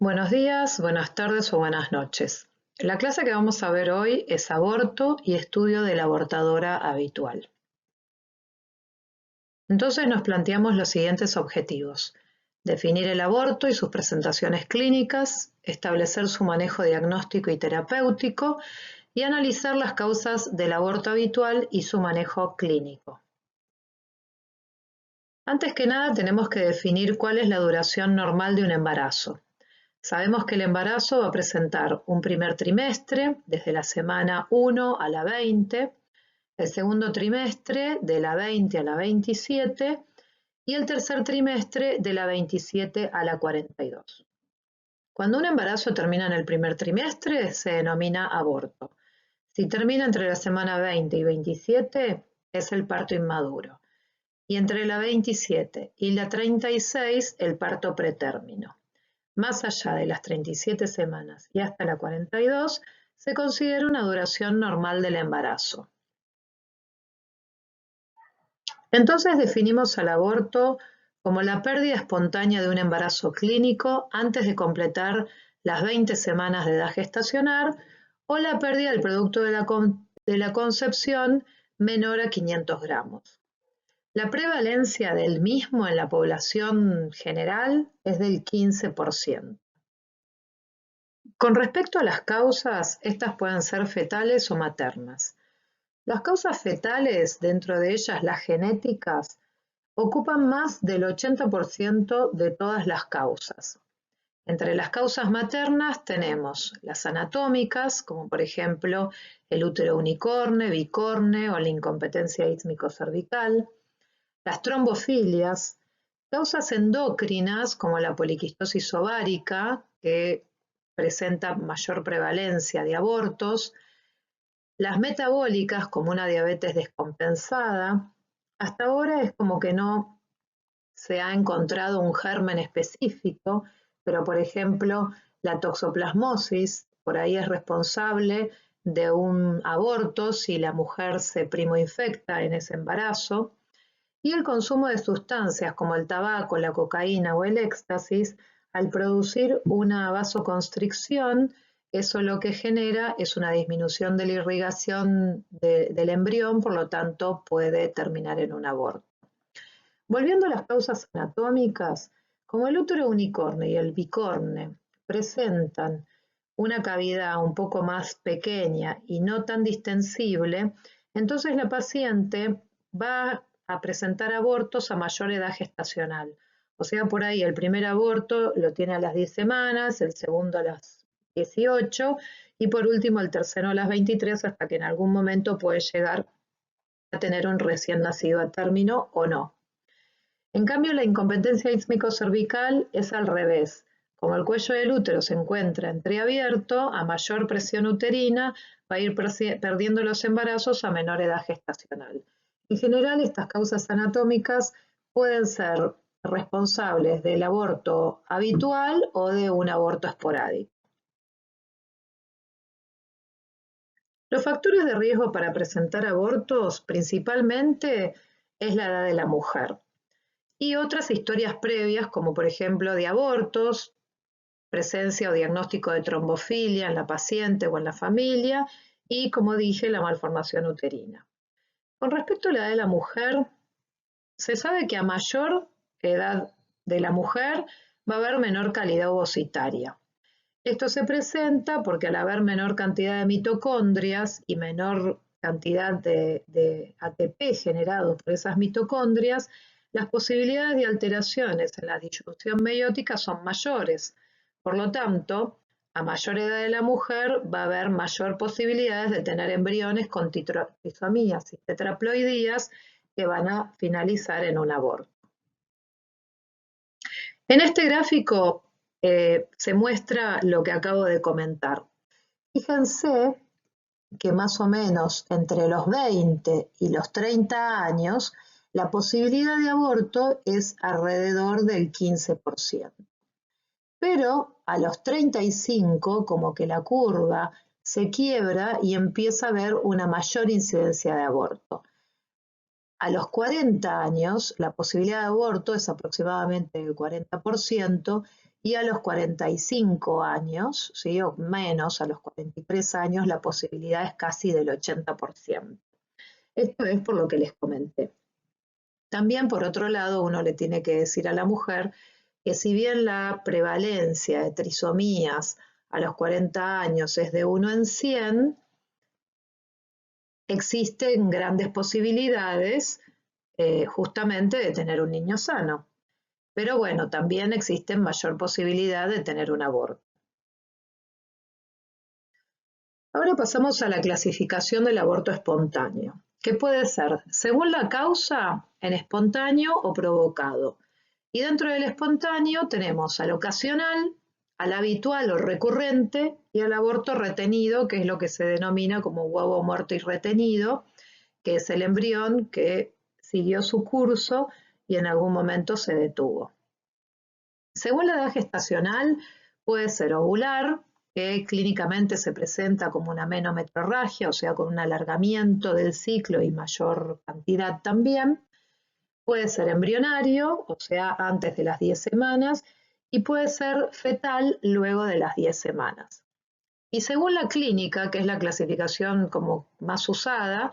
Buenos días, buenas tardes o buenas noches. La clase que vamos a ver hoy es aborto y estudio de la abortadora habitual. Entonces nos planteamos los siguientes objetivos: definir el aborto y sus presentaciones clínicas, establecer su manejo diagnóstico y terapéutico y analizar las causas del aborto habitual y su manejo clínico. Antes que nada tenemos que definir cuál es la duración normal de un embarazo. Sabemos que el embarazo va a presentar un primer trimestre, desde la semana 1 a la 20, el segundo trimestre de la 20 a la 27 y el tercer trimestre de la 27 a la 42. Cuando un embarazo termina en el primer trimestre, se denomina aborto. Si termina entre la semana 20 y 27, es el parto inmaduro. Y entre la 27 y la 36, el parto pretérmino. Más allá de las 37 semanas y hasta la 42, se considera una duración normal del embarazo. Entonces definimos al aborto como la pérdida espontánea de un embarazo clínico antes de completar las 20 semanas de edad gestacional o la pérdida del producto de la concepción menor a 500 gramos. La prevalencia del mismo en la población general es del 15%. Con respecto a las causas, estas pueden ser fetales o maternas. Las causas fetales, dentro de ellas las genéticas, ocupan más del 80% de todas las causas. Entre las causas maternas tenemos las anatómicas, como por ejemplo el útero unicorne, bicorne o la incompetencia ísmico-cervical, las trombofilias, causas endócrinas como la poliquistosis ovárica, que presenta mayor prevalencia de abortos, las metabólicas como una diabetes descompensada. Hasta ahora es como que no se ha encontrado un germen específico, pero por ejemplo la toxoplasmosis por ahí es responsable de un aborto si la mujer se primoinfecta en ese embarazo. Y el consumo de sustancias como el tabaco, la cocaína o el éxtasis, al producir una vasoconstricción, eso lo que genera es una disminución de la irrigación del embrión, por lo tanto puede terminar en un aborto. Volviendo a las causas anatómicas, como el útero unicorne y el bicorne presentan una cavidad un poco más pequeña y no tan distensible, entonces la paciente va a presentar abortos a mayor edad gestacional. O sea, por ahí el primer aborto lo tiene a las 10 semanas, el segundo a las 18 y por último el tercero a las 23, hasta que en algún momento puede llegar a tener un recién nacido a término o no. En cambio, la incompetencia ísmico-cervical es al revés. Como el cuello del útero se encuentra entreabierto, a mayor presión uterina va a ir perdiendo los embarazos a menor edad gestacional. En general, estas causas anatómicas pueden ser responsables del aborto habitual o de un aborto esporádico. Los factores de riesgo para presentar abortos principalmente es la edad de la mujer y otras historias previas, como por ejemplo de abortos, presencia o diagnóstico de trombofilia en la paciente o en la familia y, como dije, la malformación uterina. Con respecto a la edad de la mujer, se sabe que a mayor edad de la mujer va a haber menor calidad ovocitaria. Esto se presenta porque al haber menor cantidad de mitocondrias y menor cantidad de ATP generado por esas mitocondrias, las posibilidades de alteraciones en la disyunción meiótica son mayores. Por lo tanto, a mayor edad de la mujer va a haber mayor posibilidades de tener embriones con trisomías y tetraploidías que van a finalizar en un aborto. En este gráfico se muestra lo que acabo de comentar. Fíjense que más o menos entre los 20 y los 30 años, la posibilidad de aborto es alrededor del 15%. Pero a los 35, como que la curva se quiebra y empieza a haber una mayor incidencia de aborto. A los 40 años, la posibilidad de aborto es aproximadamente del 40% y a los 45 años, ¿sí? O menos, a los 43 años, la posibilidad es casi del 80%. Esto es por lo que les comenté. También, por otro lado, uno le tiene que decir a la mujer que si bien la prevalencia de trisomías a los 40 años es de 1 en 100, existen grandes posibilidades justamente de tener un niño sano. Pero bueno, también existe mayor posibilidad de tener un aborto. Ahora pasamos a la clasificación del aborto espontáneo, que puede ser, según la causa, en espontáneo o provocado. Y dentro del espontáneo tenemos al ocasional, al habitual o recurrente y al aborto retenido, que es lo que se denomina como huevo muerto y retenido, que es el embrión que siguió su curso y en algún momento se detuvo. Según la edad gestacional, puede ser ovular, que clínicamente se presenta como una menometrorragia, o sea, con un alargamiento del ciclo y mayor cantidad también. Puede ser embrionario, o sea, antes de las 10 semanas, y puede ser fetal luego de las 10 semanas. Y según la clínica, que es la clasificación como más usada,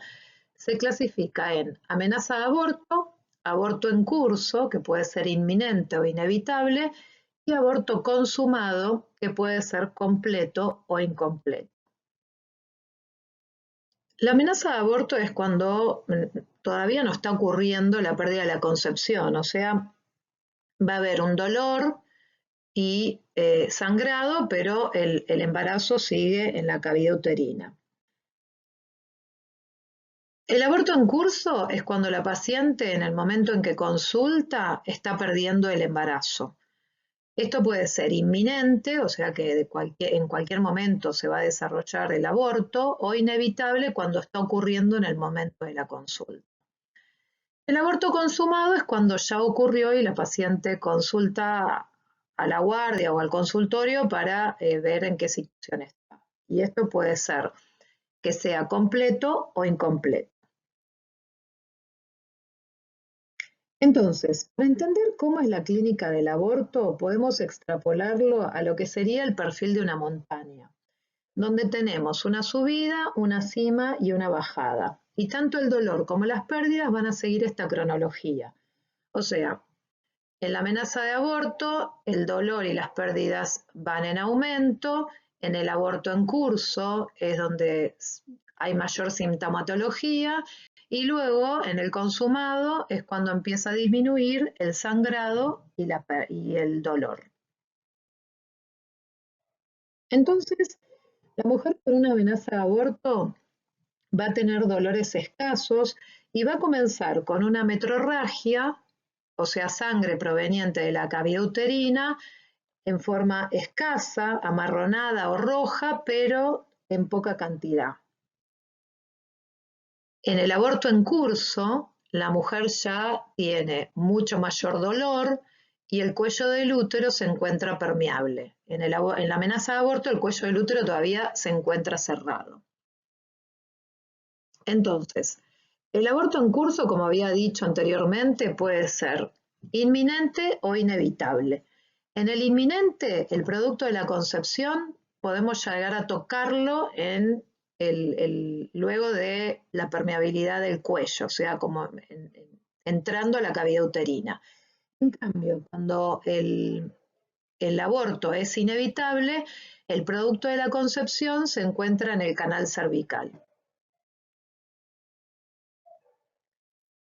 se clasifica en amenaza de aborto, aborto en curso, que puede ser inminente o inevitable, y aborto consumado, que puede ser completo o incompleto. La amenaza de aborto es cuando todavía no está ocurriendo la pérdida de la concepción, o sea, va a haber un dolor y sangrado, pero el embarazo sigue en la cavidad uterina. El aborto en curso es cuando la paciente, en el momento en que consulta, está perdiendo el embarazo. Esto puede ser inminente, o sea que en cualquier momento se va a desarrollar el aborto, o inevitable cuando está ocurriendo en el momento de la consulta. El aborto consumado es cuando ya ocurrió y la paciente consulta a la guardia o al consultorio para ver en qué situación está. Y esto puede ser que sea completo o incompleto. Entonces, para entender cómo es la clínica del aborto, podemos extrapolarlo a lo que sería el perfil de una montaña, donde tenemos una subida, una cima y una bajada. Y tanto el dolor como las pérdidas van a seguir esta cronología. O sea, en la amenaza de aborto, el dolor y las pérdidas van en aumento. En el aborto en curso es donde hay mayor sintomatología. Y luego, en el consumado, es cuando empieza a disminuir el sangrado y el dolor. Entonces, la mujer con una amenaza de aborto va a tener dolores escasos y va a comenzar con una metrorragia, o sea, sangre proveniente de la cavidad uterina, en forma escasa, amarronada o roja, pero en poca cantidad. En el aborto en curso, la mujer ya tiene mucho mayor dolor y el cuello del útero se encuentra permeable. En la amenaza de aborto, el cuello del útero todavía se encuentra cerrado. Entonces, el aborto en curso, como había dicho anteriormente, puede ser inminente o inevitable. En el inminente, el producto de la concepción, podemos llegar a tocarlo luego de la permeabilidad del cuello, o sea, como entrando a la cavidad uterina. En cambio, cuando el aborto es inevitable, el producto de la concepción se encuentra en el canal cervical.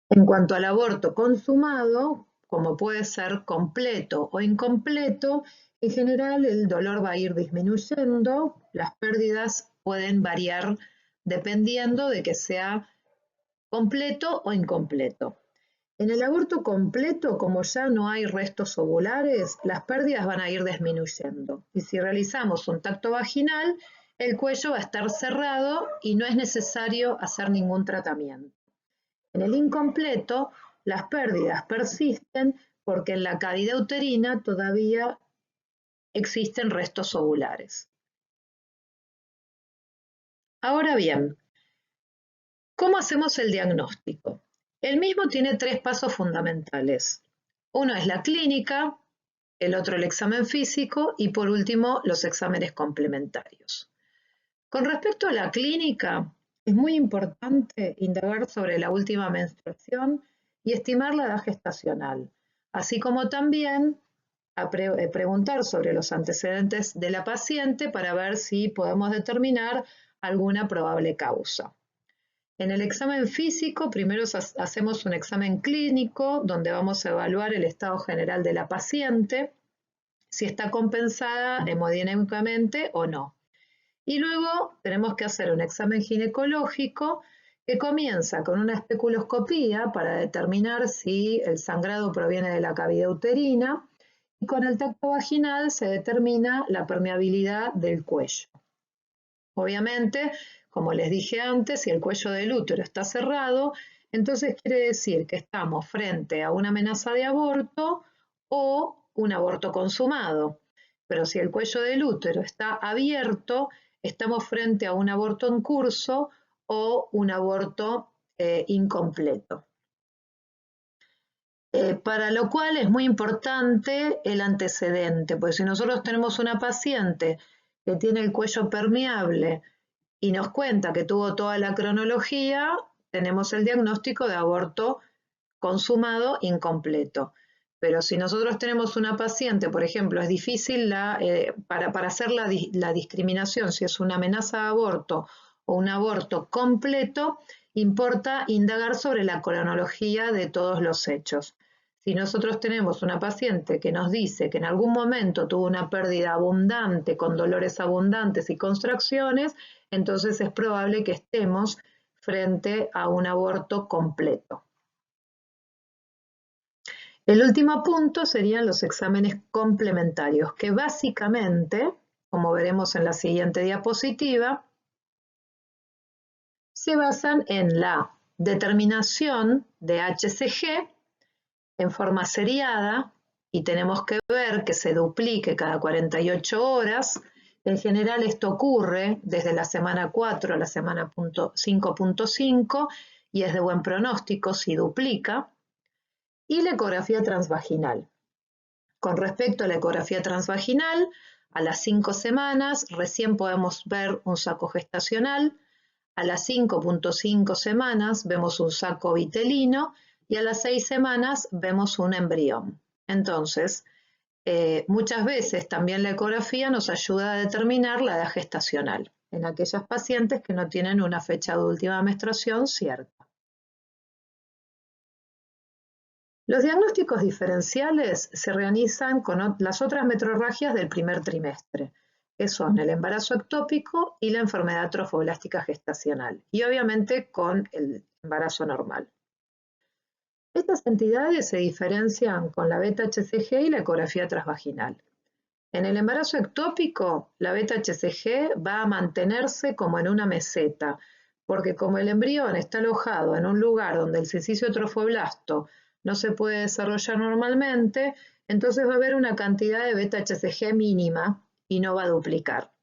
En cuanto al aborto consumado, como puede ser completo o incompleto, en general el dolor va a ir disminuyendo, las pérdidas pueden variar dependiendo de que sea completo o incompleto. En el aborto completo, como ya no hay restos ovulares, las pérdidas van a ir disminuyendo. Y si realizamos un tacto vaginal, el cuello va a estar cerrado y no es necesario hacer ningún tratamiento. En el incompleto, las pérdidas persisten porque en la cavidad uterina todavía existen restos ovulares. Ahora bien, ¿cómo hacemos el diagnóstico? El mismo tiene 3 pasos fundamentales. Uno es la clínica, el otro el examen físico y por último los exámenes complementarios. Con respecto a la clínica, es muy importante indagar sobre la última menstruación y estimar la edad gestacional, así como también preguntar sobre los antecedentes de la paciente para ver si podemos determinar alguna probable causa. En el examen físico, primero hacemos un examen clínico donde vamos a evaluar el estado general de la paciente, si está compensada hemodinámicamente o no. Y luego tenemos que hacer un examen ginecológico que comienza con una especuloscopía para determinar si el sangrado proviene de la cavidad uterina y con el tacto vaginal se determina la permeabilidad del cuello. Obviamente, como les dije antes, si el cuello del útero está cerrado, entonces quiere decir que estamos frente a una amenaza de aborto o un aborto consumado. Pero si el cuello del útero está abierto, estamos frente a un aborto en curso o un aborto incompleto. Para lo cual es muy importante el antecedente, porque si nosotros tenemos una paciente que tiene el cuello permeable y nos cuenta que tuvo toda la cronología, tenemos el diagnóstico de aborto consumado incompleto. Pero si nosotros tenemos una paciente, por ejemplo, es difícil para hacer la discriminación si es una amenaza de aborto o un aborto completo, importa indagar sobre la cronología de todos los hechos. Si nosotros tenemos una paciente que nos dice que en algún momento tuvo una pérdida abundante, con dolores abundantes y contracciones, entonces es probable que estemos frente a un aborto completo. El último punto serían los exámenes complementarios, que básicamente, como veremos en la siguiente diapositiva, se basan en la determinación de HCG en forma seriada y tenemos que ver que se duplique cada 48 horas. En general esto ocurre desde la semana 4 a la semana 5.5 y es de buen pronóstico si duplica. Y la ecografía transvaginal. Con respecto a la ecografía transvaginal, a las 5 semanas recién podemos ver un saco gestacional, a las 5.5 semanas vemos un saco vitelino y a las 6 semanas vemos un embrión. Entonces, muchas veces también la ecografía nos ayuda a determinar la edad gestacional en aquellas pacientes que no tienen una fecha de última menstruación cierta. Los diagnósticos diferenciales se realizan con las otras metrorragias del primer trimestre, que son el embarazo ectópico y la enfermedad trofoblástica gestacional, y obviamente con el embarazo normal. Estas entidades se diferencian con la beta-HCG y la ecografía transvaginal. En el embarazo ectópico, la beta-HCG va a mantenerse como en una meseta, porque como el embrión está alojado en un lugar donde el silicio trofoblasto no se puede desarrollar normalmente, entonces va a haber una cantidad de beta-HCG mínima y no va a duplicar.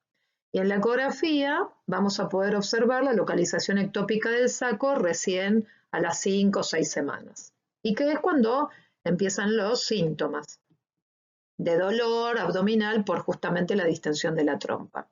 Y en la ecografía vamos a poder observar la localización ectópica del saco recién a las 5 o 6 semanas, y que es cuando empiezan los síntomas de dolor abdominal por justamente la distensión de la trompa.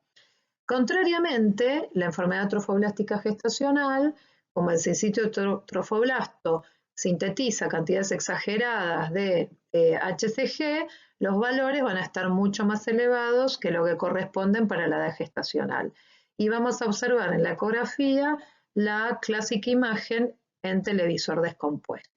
Contrariamente, la enfermedad trofoblástica gestacional, como el sincitio trofoblasto sintetiza cantidades exageradas de HCG, los valores van a estar mucho más elevados que lo que corresponden para la edad gestacional. Y vamos a observar en la ecografía la clásica imagen en televisor descompuesto.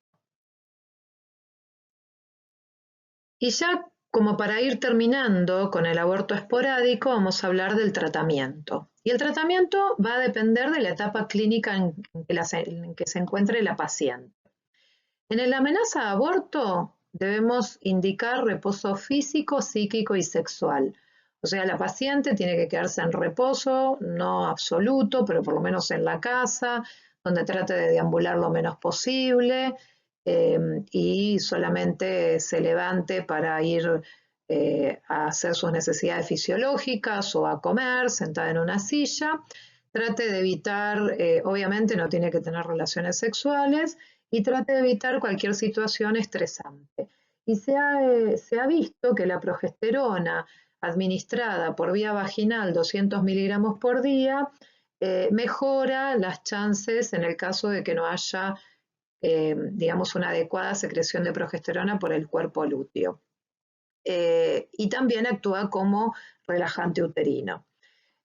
Y ya como para ir terminando con el aborto esporádico, vamos a hablar del tratamiento. Y el tratamiento va a depender de la etapa clínica en que se encuentre la paciente. En la amenaza de aborto debemos indicar reposo físico, psíquico y sexual. O sea, la paciente tiene que quedarse en reposo, no absoluto, pero por lo menos en la casa, donde trate de deambular lo menos posible y solamente se levante para ir a hacer sus necesidades fisiológicas o a comer, sentada en una silla. Trate de evitar, obviamente no tiene que tener relaciones sexuales, y trate de evitar cualquier situación estresante. y se ha visto que la progesterona administrada por vía vaginal 200 miligramos por día mejora las chances en el caso de que no haya, digamos, una adecuada secreción de progesterona por el cuerpo lúteo. Y también actúa como relajante uterino.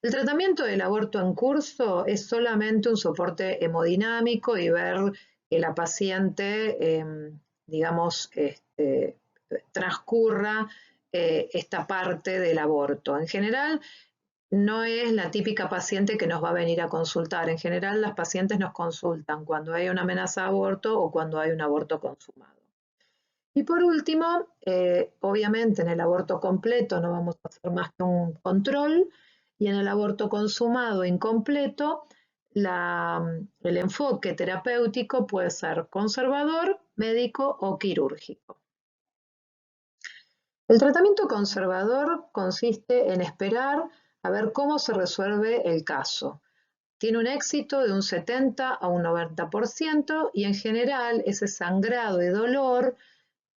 El tratamiento del aborto en curso es solamente un soporte hemodinámico y ver que la paciente, digamos, transcurra esta parte del aborto. En general, no es la típica paciente que nos va a venir a consultar. En general, las pacientes nos consultan cuando hay una amenaza de aborto o cuando hay un aborto consumado. Y por último, obviamente en el aborto completo no vamos a hacer más que un control, y en el aborto consumado incompleto, el enfoque terapéutico puede ser conservador, médico o quirúrgico. El tratamiento conservador consiste en esperar a ver cómo se resuelve el caso. Tiene un éxito de un 70 a un 90% y en general ese sangrado y dolor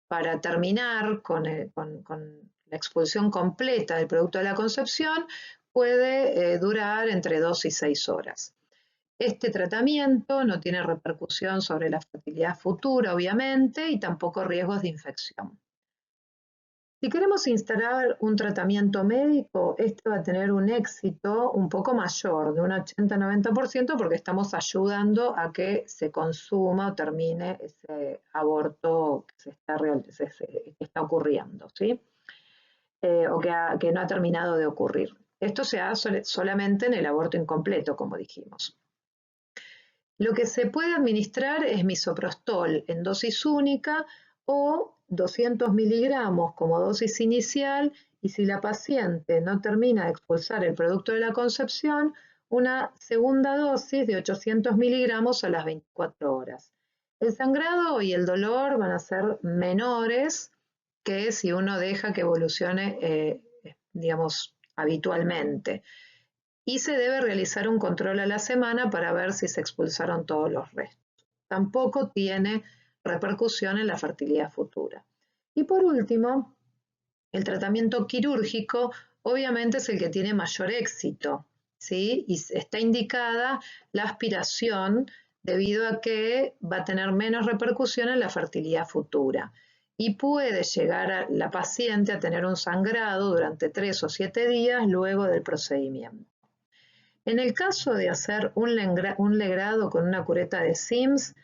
para terminar con la expulsión completa del producto de la concepción puede durar entre 2 y 6 horas. Este tratamiento no tiene repercusión sobre la fertilidad futura, obviamente, y tampoco riesgos de infección. Si queremos instalar un tratamiento médico, este va a tener un éxito un poco mayor, de un 80-90%, porque estamos ayudando a que se consuma o termine ese aborto que está ocurriendo, ¿sí? O que no ha terminado de ocurrir. Esto se hace solamente en el aborto incompleto, como dijimos. Lo que se puede administrar es misoprostol en dosis única o 200 miligramos como dosis inicial, y si la paciente no termina de expulsar el producto de la concepción, una segunda dosis de 800 miligramos a las 24 horas. El sangrado y el dolor van a ser menores que si uno deja que evolucione, digamos, habitualmente. Y se debe realizar un control a la semana para ver si se expulsaron todos los restos. Tampoco tiene repercusión en la fertilidad futura. Y por último, el tratamiento quirúrgico obviamente es el que tiene mayor éxito, ¿sí? Y está indicada la aspiración debido a que va a tener menos repercusión en la fertilidad futura. Y puede llegar a la paciente a tener un sangrado durante 3 o 7 días luego del procedimiento. En el caso de hacer un legrado con una cureta de Sims,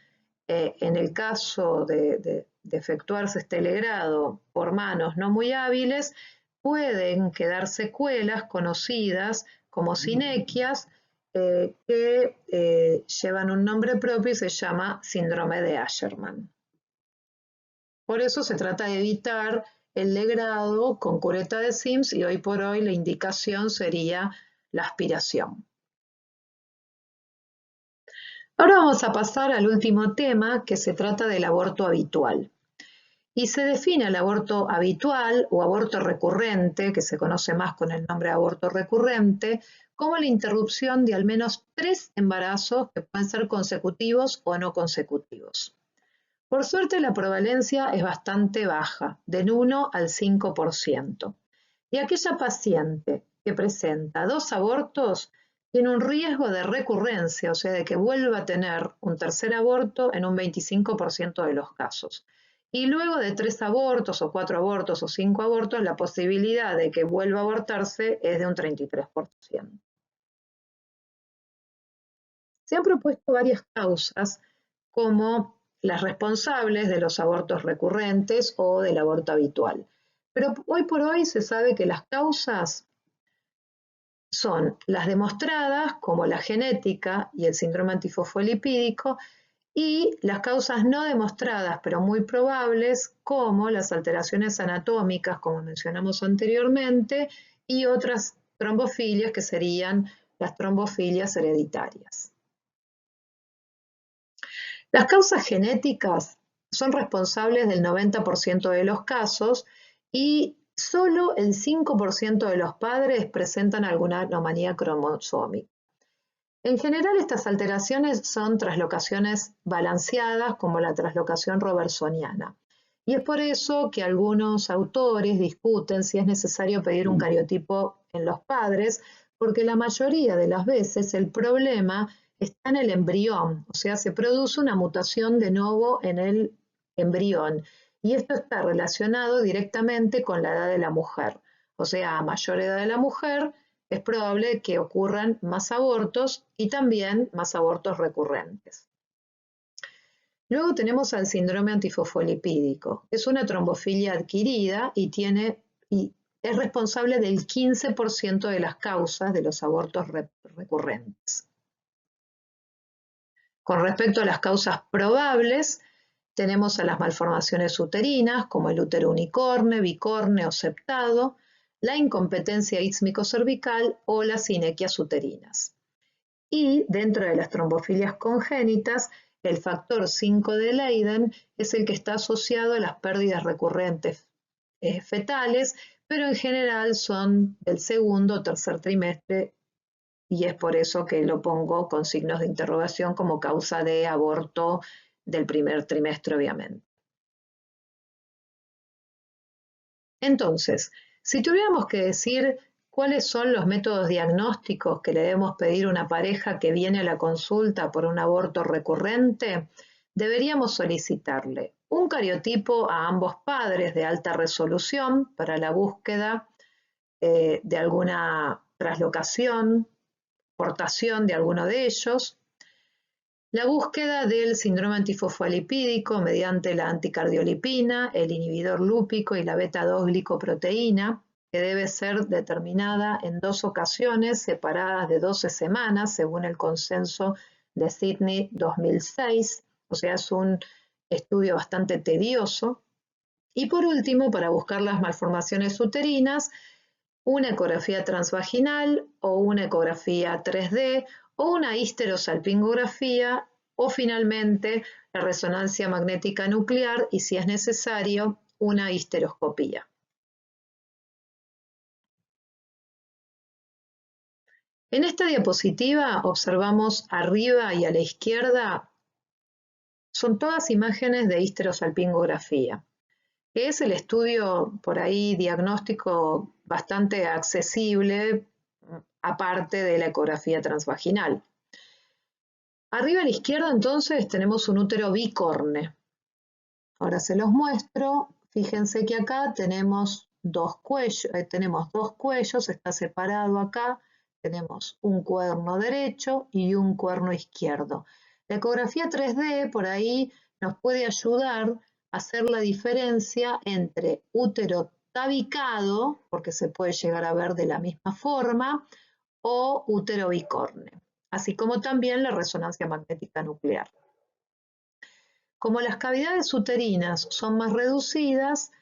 en el caso de efectuarse este legrado por manos no muy hábiles, pueden quedar secuelas conocidas como sinequias que llevan un nombre propio y se llama síndrome de Asherman. Por eso se trata de evitar el legrado con cureta de Sims y hoy por hoy la indicación sería la aspiración. Ahora vamos a pasar al último tema, que se trata del aborto habitual. Y se define el aborto habitual o aborto recurrente, que se conoce más con el nombre de aborto recurrente, como la interrupción de al menos 3 embarazos que pueden ser consecutivos o no consecutivos. Por suerte la prevalencia es bastante baja, del 1 al 5%. Y aquella paciente que presenta 2 abortos tiene un riesgo de recurrencia, o sea, de que vuelva a tener un tercer aborto en un 25% de los casos. Y luego de 3 abortos o 4 abortos o 5 abortos, la posibilidad de que vuelva a abortarse es de un 33%. Se han propuesto varias causas como las responsables de los abortos recurrentes o del aborto habitual. Pero hoy por hoy se sabe que las causas son las demostradas, como la genética y el síndrome antifosfolipídico, y las causas no demostradas, pero muy probables, como las alteraciones anatómicas, como mencionamos anteriormente, y otras trombofilias, que serían las trombofilias hereditarias. Las causas genéticas son responsables del 90% de los casos y solo el 5% de los padres presentan alguna anomalía cromosómica. En general, estas alteraciones son traslocaciones balanceadas, como la traslocación robertsoniana. Y es por eso que algunos autores discuten si es necesario pedir un cariotipo en los padres, porque la mayoría de las veces el problema está en el embrión, o sea, se produce una mutación de novo en el embrión. Y esto está relacionado directamente con la edad de la mujer. O sea, a mayor edad de la mujer, es probable que ocurran más abortos y también más abortos recurrentes. Luego tenemos al síndrome antifosfolipídico. Es una trombofilia adquirida y es responsable del 15% de las causas de los abortos recurrentes. Con respecto a las causas probables, tenemos a las malformaciones uterinas, como el útero unicorne, bicorne o septado, la incompetencia ísmico-cervical o las sinequias uterinas. Y dentro de las trombofilias congénitas, el factor 5 de Leiden es el que está asociado a las pérdidas recurrentes fetales, pero en general son del segundo o tercer trimestre y es por eso que lo pongo con signos de interrogación como causa de aborto del primer trimestre, obviamente. Entonces, si tuviéramos que decir cuáles son los métodos diagnósticos que le debemos pedir a una pareja que viene a la consulta por un aborto recurrente, deberíamos solicitarle un cariotipo a ambos padres de alta resolución para la búsqueda de alguna traslocación, portación de alguno de ellos, la búsqueda del síndrome antifosfolipídico mediante la anticardiolipina, el inhibidor lúpico y la beta-2 glicoproteína, que debe ser determinada en 2 ocasiones separadas de 12 semanas, según el consenso de Sydney 2006. O sea, es un estudio bastante tedioso. Y por último, para buscar las malformaciones uterinas, una ecografía transvaginal o una ecografía 3D o una histerosalpingografía o finalmente la resonancia magnética nuclear y si es necesario una histeroscopía. En esta diapositiva observamos arriba y a la izquierda son todas imágenes de histerosalpingografía, que es el estudio por ahí diagnóstico bastante accesible aparte de la ecografía transvaginal. Arriba a la izquierda entonces tenemos un útero bicorne. Ahora se los muestro. Fíjense que acá tenemos dos cuellos, está separado acá. Tenemos un cuerno derecho y un cuerno izquierdo. La ecografía 3D por ahí nos puede ayudar a hacer la diferencia entre útero tabicado, porque se puede llegar a ver de la misma forma, o útero bicorne, así como también la resonancia magnética nuclear. Como las cavidades uterinas son más reducidas,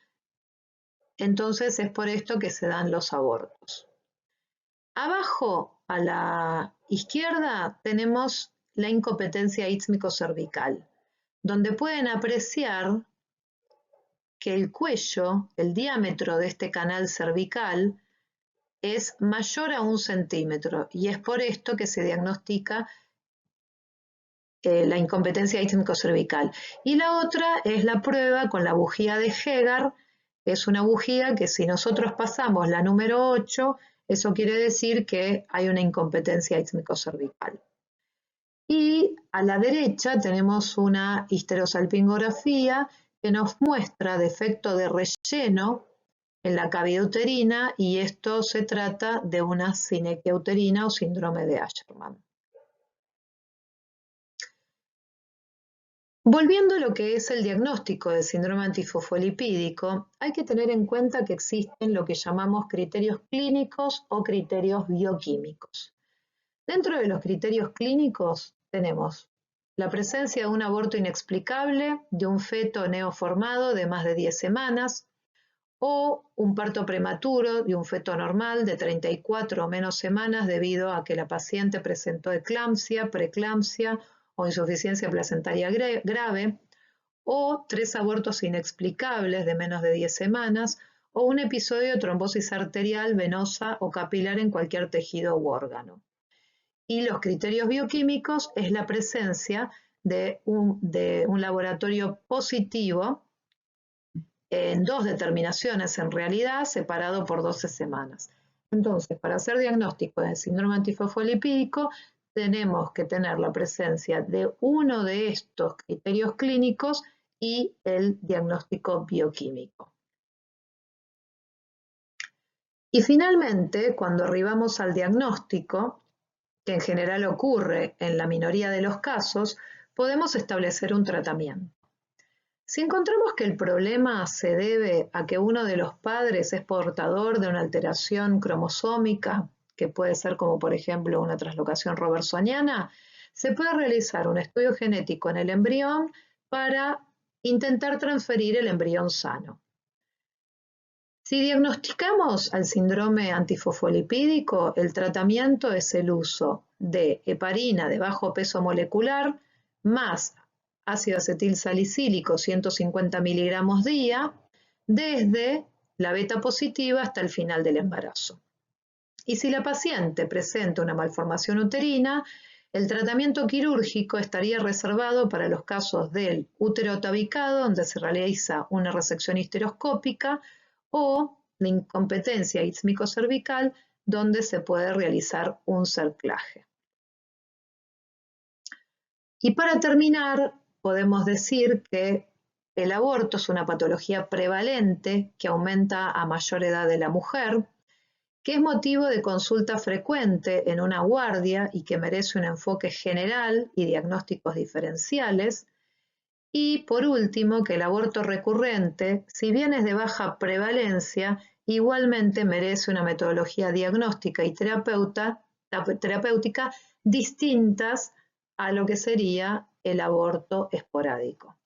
entonces es por esto que se dan los abortos. Abajo a la izquierda tenemos la incompetencia ísmico-cervical, donde pueden apreciar que el cuello, el diámetro de este canal cervical, es mayor a 1 centímetro y es por esto que se diagnostica la incompetencia ísmico-cervical. Y la otra es la prueba con la bujía de Hegar, que es una bujía que si nosotros pasamos la número 8, eso quiere decir que hay una incompetencia ísmico-cervical. Y a la derecha tenemos una histerosalpingografía que nos muestra defecto de relleno en la cavidad uterina y esto se trata de una sinequia uterina o síndrome de Asherman. Volviendo a lo que es el diagnóstico del síndrome antifosfolipídico, hay que tener en cuenta que existen lo que llamamos criterios clínicos o criterios bioquímicos. Dentro de los criterios clínicos tenemos la presencia de un aborto inexplicable de un feto neoformado de más de 10 semanas o un parto prematuro de un feto normal de 34 o menos semanas debido a que la paciente presentó eclampsia, preeclampsia o insuficiencia placentaria grave, o 3 abortos inexplicables de menos de 10 semanas, o un episodio de trombosis arterial, venosa o capilar en cualquier tejido u órgano. Y los criterios bioquímicos es la presencia de un laboratorio positivo en 2 determinaciones en realidad, separado por 12 semanas. Entonces, para hacer diagnóstico de síndrome antifosfolipídico, tenemos que tener la presencia de uno de estos criterios clínicos y el diagnóstico bioquímico. Y finalmente, cuando arribamos al diagnóstico, que en general ocurre en la minoría de los casos, podemos establecer un tratamiento. Si encontramos que el problema se debe a que uno de los padres es portador de una alteración cromosómica, que puede ser como por ejemplo una translocación robertsoniana, se puede realizar un estudio genético en el embrión para intentar transferir el embrión sano. Si diagnosticamos al síndrome antifosfolipídico, el tratamiento es el uso de heparina de bajo peso molecular más ácido acetil salicílico 150 miligramos día desde la beta positiva hasta el final del embarazo. Y si la paciente presenta una malformación uterina, el tratamiento quirúrgico estaría reservado para los casos del útero tabicado, donde se realiza una resección histeroscópica, o la incompetencia ísmico-cervical, donde se puede realizar un cerclaje. Y para terminar, podemos decir que el aborto es una patología prevalente que aumenta a mayor edad de la mujer, que es motivo de consulta frecuente en una guardia y que merece un enfoque general y diagnósticos diferenciales. Y por último, que el aborto recurrente, si bien es de baja prevalencia, igualmente merece una metodología diagnóstica y terapéutica distintas a lo que sería el aborto esporádico.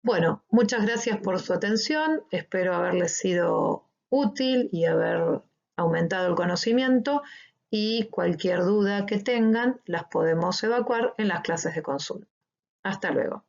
Bueno, muchas gracias por su atención, espero haberles sido útil y haber aumentado el conocimiento, y cualquier duda que tengan las podemos evacuar en las clases de consulta. Hasta luego.